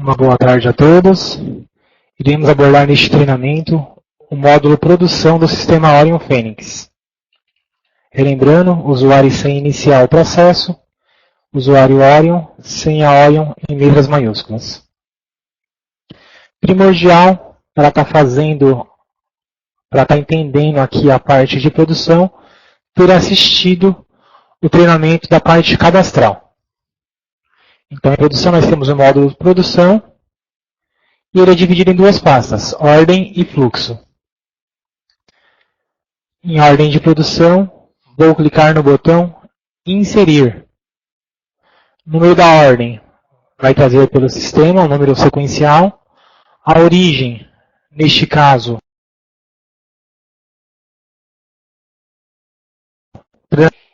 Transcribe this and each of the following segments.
Uma boa tarde a todos. Iremos abordar neste treinamento o módulo Produção do Sistema Orion Fênix. Relembrando, usuário e senha iniciar o processo, usuário Orion, senha Orion em letras maiúsculas. Primordial para estar entendendo aqui a parte de produção, ter assistido o treinamento da parte cadastral. Então, em produção nós temos o módulo Produção, e ele é dividido em duas pastas, ordem e fluxo. Em ordem de produção, vou clicar no botão Inserir. No meio da ordem, vai trazer pelo sistema o número sequencial. A origem, neste caso,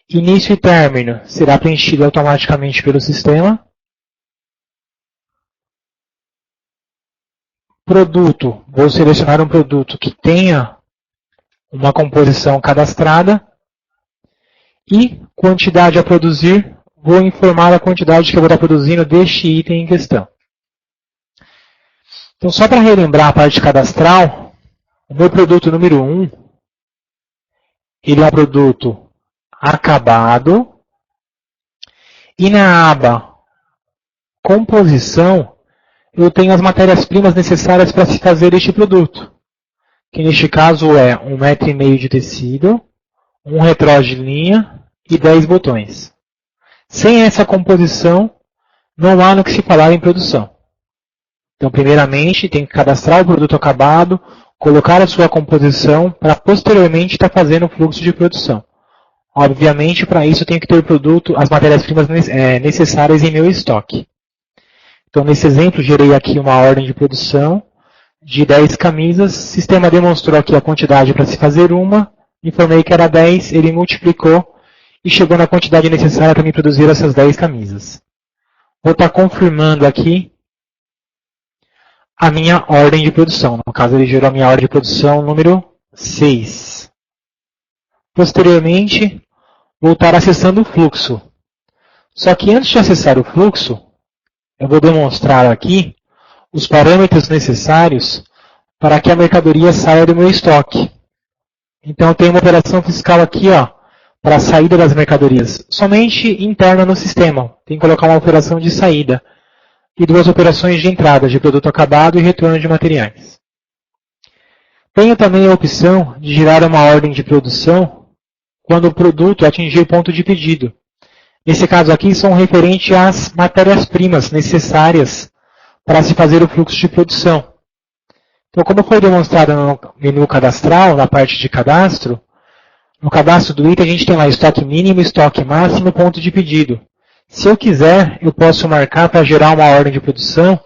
início e término, será preenchido automaticamente pelo sistema. Produto, vou selecionar um produto que tenha uma composição cadastrada. E quantidade a produzir, vou informar a quantidade que eu vou estar produzindo deste item em questão. Então, só para relembrar a parte cadastral, o meu produto número 1, ele é um produto acabado. E na aba Composição, eu tenho as matérias-primas necessárias para se fazer este produto. Que neste caso é 1,5 m de tecido, um retrós de linha e 10 botões. Sem essa composição, não há no que se falar em produção. Então, primeiramente, tem que cadastrar o produto acabado, colocar a sua composição, para posteriormente estar fazendo o fluxo de produção. Obviamente, para isso, eu tenho que ter o produto, as matérias-primas necessárias em meu estoque. Então, nesse exemplo, gerei aqui uma ordem de produção de 10 camisas. O sistema demonstrou aqui a quantidade para se fazer uma. Informei que era 10, ele multiplicou e chegou na quantidade necessária para me produzir essas 10 camisas. Vou estar confirmando aqui a minha ordem de produção. No caso, ele gerou a minha ordem de produção número 6. Posteriormente, vou estar acessando o fluxo. Só que antes de acessar o fluxo, eu vou demonstrar aqui os parâmetros necessários para que a mercadoria saia do meu estoque. Então, eu tenho uma operação fiscal aqui, para a saída das mercadorias. Somente interna no sistema. Tem que colocar uma operação de saída. E duas operações de entrada, de produto acabado e retorno de materiais. Tenho também a opção de gerar uma ordem de produção quando o produto atingir ponto de pedido. Nesse caso aqui, são referentes às matérias-primas necessárias para se fazer o fluxo de produção. Então, como foi demonstrado no menu cadastral, na parte de cadastro, no cadastro do item a gente tem lá estoque mínimo, estoque máximo, ponto de pedido. Se eu quiser, eu posso marcar para gerar uma ordem de produção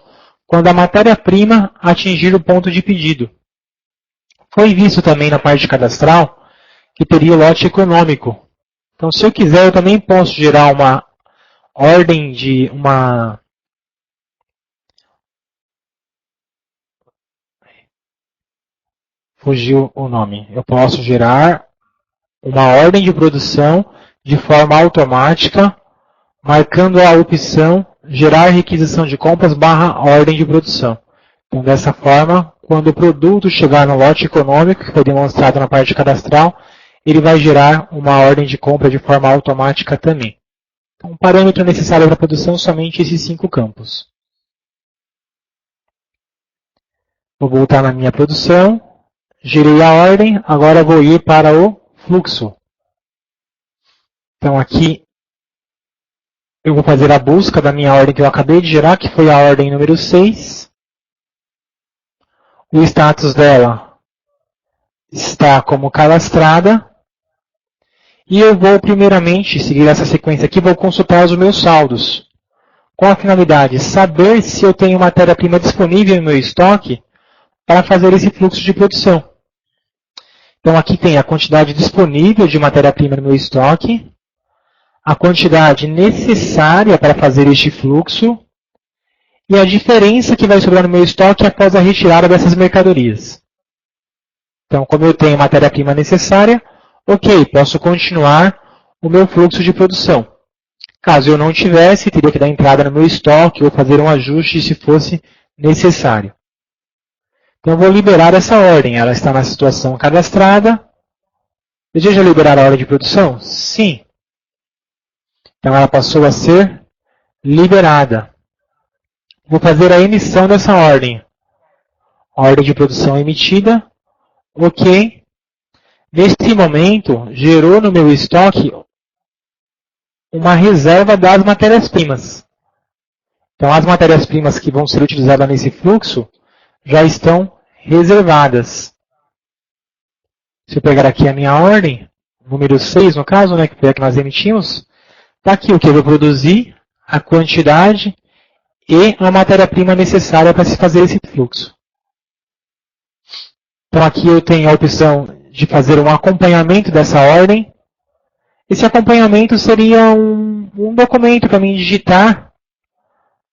quando a matéria-prima atingir o ponto de pedido. Foi visto também na parte cadastral que teria o lote econômico. Então, se eu quiser, eu também posso gerar uma ordem de Fugiu o nome. Eu posso gerar uma ordem de produção de forma automática, marcando a opção gerar requisição de compras / ordem de produção. Então, dessa forma, quando o produto chegar no lote econômico, que foi demonstrado na parte cadastral, ele vai gerar uma ordem de compra de forma automática também. Então, o parâmetro necessário para a produção somente esses 5 campos. Vou voltar na minha produção, gerei a ordem, agora vou ir para o fluxo. Então, aqui eu vou fazer a busca da minha ordem que eu acabei de gerar, que foi a ordem número 6. O status dela está como cadastrada. E eu vou, primeiramente, seguir essa sequência aqui, vou consultar os meus saldos. Com a finalidade de saber se eu tenho matéria-prima disponível no meu estoque para fazer esse fluxo de produção. Então, aqui tem a quantidade disponível de matéria-prima no meu estoque, a quantidade necessária para fazer este fluxo e a diferença que vai sobrar no meu estoque após a retirada dessas mercadorias. Então, como eu tenho matéria-prima necessária, ok, posso continuar o meu fluxo de produção. Caso eu não tivesse, teria que dar entrada no meu estoque ou fazer um ajuste se fosse necessário. Então eu vou liberar essa ordem. Ela está na situação cadastrada. Deseja liberar a ordem de produção? Sim. Então ela passou a ser liberada. Vou fazer a emissão dessa ordem. Ordem de produção emitida. Ok. Nesse momento, gerou no meu estoque uma reserva das matérias-primas. Então, as matérias-primas que vão ser utilizadas nesse fluxo já estão reservadas. Se eu pegar aqui a minha ordem, número 6 no caso, né, que foi a que nós emitimos, está aqui o que eu vou produzir, a quantidade e a matéria-prima necessária para se fazer esse fluxo. Então, aqui eu tenho a opção de fazer um acompanhamento dessa ordem. Esse acompanhamento seria um documento para mim digitar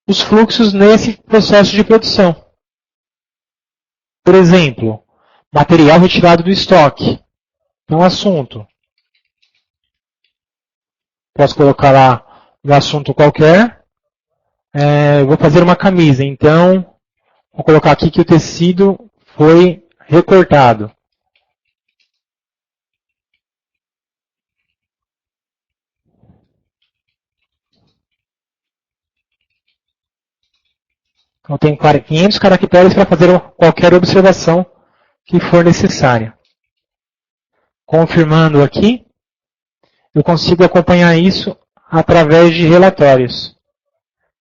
os fluxos nesse processo de produção. Por exemplo, material retirado do estoque. Então, assunto. Posso colocar lá um assunto qualquer. Vou fazer uma camisa. Então, vou colocar aqui que o tecido foi recortado. Eu tenho 500 caracteres para fazer qualquer observação que for necessária. Confirmando aqui, eu consigo acompanhar isso através de relatórios.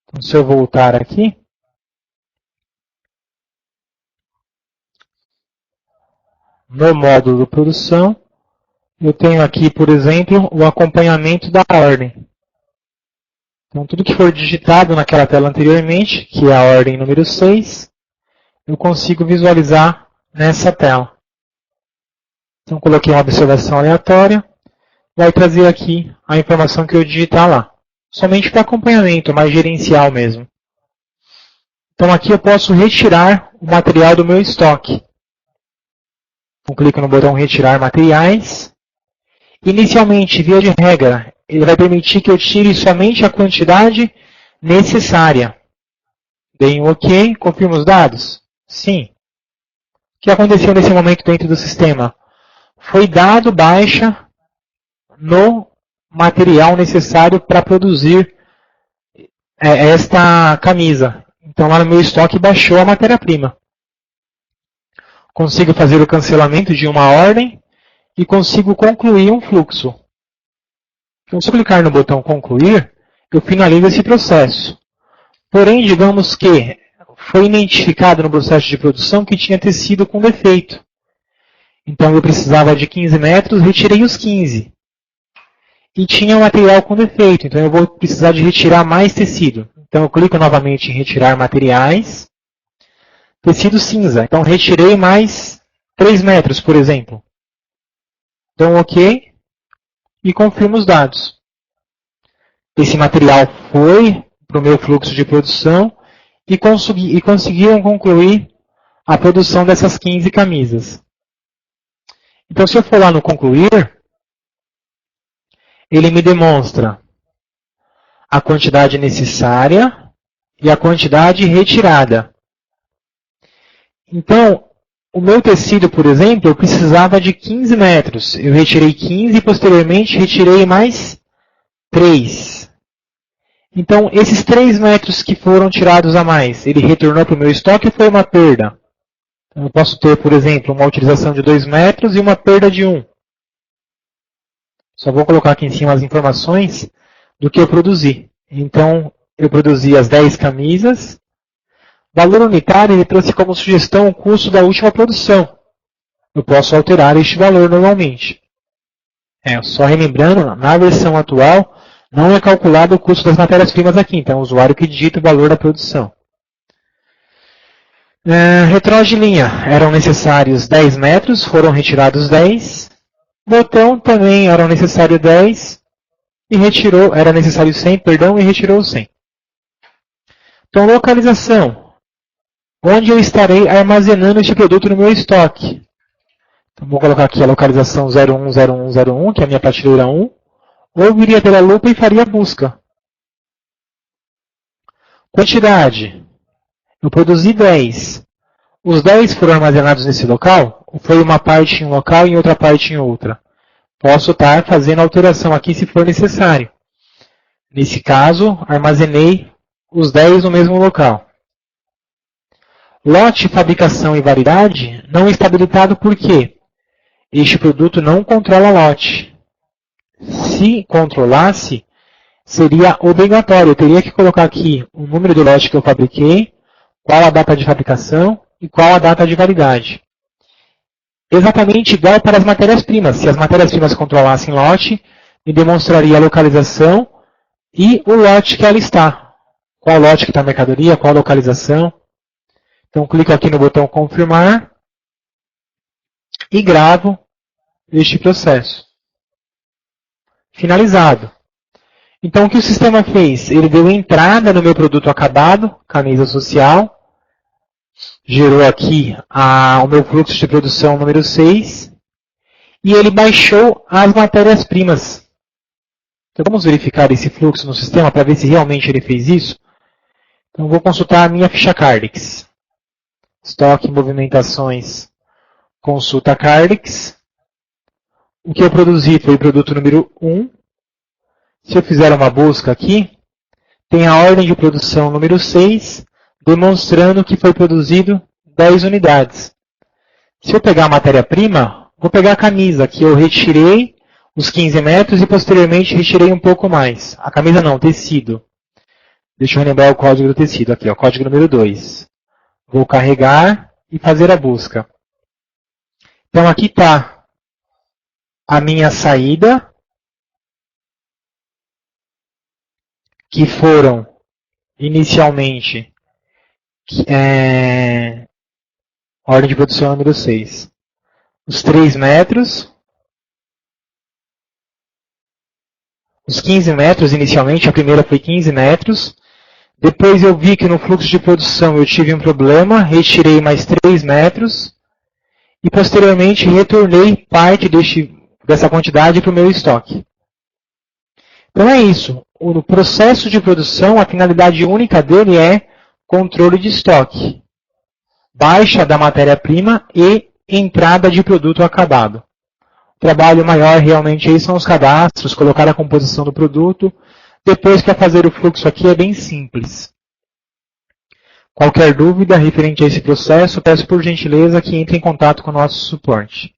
Então, se eu voltar aqui, no módulo produção, eu tenho aqui, por exemplo, o acompanhamento da ordem. Então, tudo que for digitado naquela tela anteriormente, que é a ordem número 6, eu consigo visualizar nessa tela. Então, coloquei uma observação aleatória, vai trazer aqui a informação que eu digitar lá. Somente para acompanhamento, mais gerencial mesmo. Então, aqui eu posso retirar o material do meu estoque. Então, clico no botão Retirar Materiais. Inicialmente, via de regra, ele vai permitir que eu tire somente a quantidade necessária. Dei um OK, confirmo os dados? Sim. O que aconteceu nesse momento dentro do sistema? Foi dado baixa no material necessário para produzir esta camisa. Então, lá no meu estoque baixou a matéria-prima. Consigo fazer o cancelamento de uma ordem e consigo concluir um fluxo. Então, se eu clicar no botão concluir, eu finalizo esse processo. Porém, digamos que foi identificado no processo de produção que tinha tecido com defeito. Então, eu precisava de 15 metros, retirei os 15. E tinha material com defeito, então eu vou precisar de retirar mais tecido. Então, eu clico novamente em retirar materiais. Tecido cinza. Então, retirei mais 3 metros, por exemplo. Dou um OK e confirmo os dados. Esse material foi para o meu fluxo de produção e conseguiram concluir a produção dessas 15 camisas. Então, se eu for lá no concluir, ele me demonstra a quantidade necessária e a quantidade retirada. Então, o meu tecido, por exemplo, eu precisava de 15 metros. Eu retirei 15 e, posteriormente, retirei mais 3. Então, esses 3 metros que foram tirados a mais, ele retornou para o meu estoque ou foi uma perda? Então, eu posso ter, por exemplo, uma utilização de 2 metros e uma perda de 1. Só vou colocar aqui em cima as informações do que eu produzi. Então, eu produzi as 10 camisas. Valor unitário, ele trouxe como sugestão o custo da última produção. Eu posso alterar este valor normalmente. Só relembrando, na versão atual, não é calculado o custo das matérias-primas aqui. Então, é o usuário que digita o valor da produção. Retrós de linha. Eram necessários 10 metros, foram retirados 10. Botão também eram necessários 10. E era necessário 100, perdão, e retirou 100. Então, localização. Onde eu estarei armazenando este produto no meu estoque. Então, vou colocar aqui a localização 010101, que é a minha prateleira 1. Ou viria pela lupa e faria a busca. Quantidade. Eu produzi 10. Os 10 foram armazenados nesse local? Ou foi uma parte em um local e outra parte em outra? Posso estar fazendo alteração aqui se for necessário. Nesse caso, armazenei os 10 no mesmo local. Lote, fabricação e validade não está habilitado por quê? Este produto não controla lote. Se controlasse, seria obrigatório. Eu teria que colocar aqui o número do lote que eu fabriquei, qual a data de fabricação e qual a data de validade. Exatamente igual para as matérias-primas. Se as matérias-primas controlassem lote, me demonstraria a localização e o lote que ela está. Qual lote que está a mercadoria, qual a localização. Então, clico aqui no botão confirmar e gravo este processo. Finalizado. Então, o que o sistema fez? Ele deu entrada no meu produto acabado, camisa social, gerou aqui o meu fluxo de produção número 6, e ele baixou as matérias-primas. Então, vamos verificar esse fluxo no sistema para ver se realmente ele fez isso. Então, vou consultar a minha ficha Cardix. Estoque, movimentações, consulta Cardix. O que eu produzi foi o produto número 1. Se eu fizer uma busca aqui, tem a ordem de produção número 6, demonstrando que foi produzido 10 unidades. Se eu pegar a matéria-prima, vou pegar a camisa, que eu retirei os 15 metros e posteriormente retirei um pouco mais. A camisa não, tecido. Deixa eu relembrar o código do tecido. Aqui, ó, código número 2. Vou carregar e fazer a busca. Então aqui está a minha saída, que foram inicialmente ordem de produção número 6. Os 3 metros, os 15 metros inicialmente, a primeira foi 15 metros. Depois eu vi que no fluxo de produção eu tive um problema, retirei mais 3 metros e posteriormente retornei parte dessa quantidade para o meu estoque. Então é isso. O processo de produção, a finalidade única dele é controle de estoque, baixa da matéria-prima e entrada de produto acabado. O trabalho maior realmente aí são os cadastros, colocar a composição do produto. Depois que fazer o fluxo aqui é bem simples. Qualquer dúvida referente a esse processo, peço por gentileza que entre em contato com o nosso suporte.